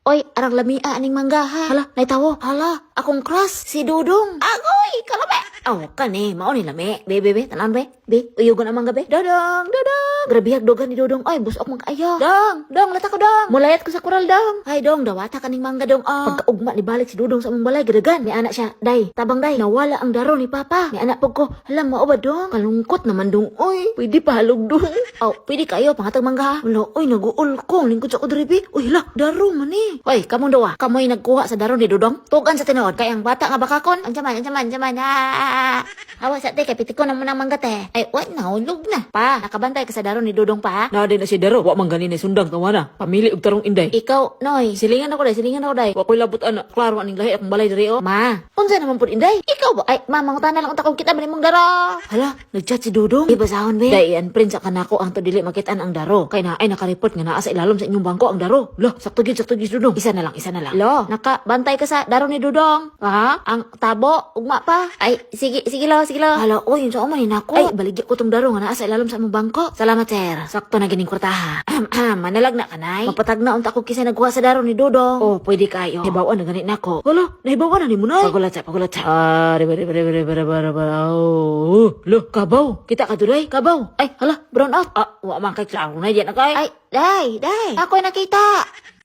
Oy, arang lamia aning mangga ha. Hala, naitawo. Hala, akong crush si Dudong. Agoy, kalame. Aw, kani, mao ni lami. Be, tanan be. Be, uyugon ang mangga be. Dodong. Grabe hagdogan ni Dudong. Ay, busok mong kaayo. Dong, lata ko dong. Mulayat ko sa kural dong. Ay, dong, dawata kaning mangga dong. Pagkaugma ni balik si Dudong sa among balay, gadagan. Ni anak siya, day. Tabang day, nawala ang daro ni Papa. Ni anak po ko, halam mo ba dong? Kalungkot naman dong. Oy, pwede pa halog dong. Aw, pwede kayo, pangatag mangga ha. Wala, oy, naguul kong. Lingkod sa kudribi. Uy, hala, daro man eh. Oy, kamong dawa, kamoy nagkuha sa daro ni Dudong. Tugan sa tinuod, kay ang bata nga bakakon. Ang jaman. Awa sa te, kay pitiko naman ang mangga te. Ay, what na, ulog na. Pa, nakabantay ka sa daro ni Dudong pa ha? Naaday na si Daro, wa man ganin sundang tawana. Pamili og tarong inday. Ikaw, Noy, silingan ako day. Wa ko'y labot ana, klaro aning lahi akong balay diri oh. Ma, unsa naman pud inday? Ikaw ba? Ay, ma, mangutana lang unta kung kita man imong daro. Hala, nagchat si Dudong. Ibasahon be. Day an prince sa kanako ang to dili makitaan ang daro. Kay na ay nakareport nga naa sa ilalim sa inyong bangko ang daro. Lah, sakto gid Dudong. Isa na lang. Lo, nakabantay ka sa daro ni Dudong. Ha? Ang tabo, ugma pa. Ay, sige lo. Hala, oy, unsa man nako? Ay, baligya ko tong daro nga naa sa ilalim sa imong bangko. Salamat, sir. Sakto na gining kwartaha. Manalag na kanay. Mapatag na unta ko kisa nagkuha sa daro ni Dudong. Oh, pwede kayo. Hibawan na ganit nako. Hala, nahibawan na ni mo nay. Pagulat sa. Riba. Oh, lo, kabaw. Kita ka duray, kabaw. Ay, hala, brown out. Wa man kay klaro na diyan kay. Ay, day. Ako'y nakita.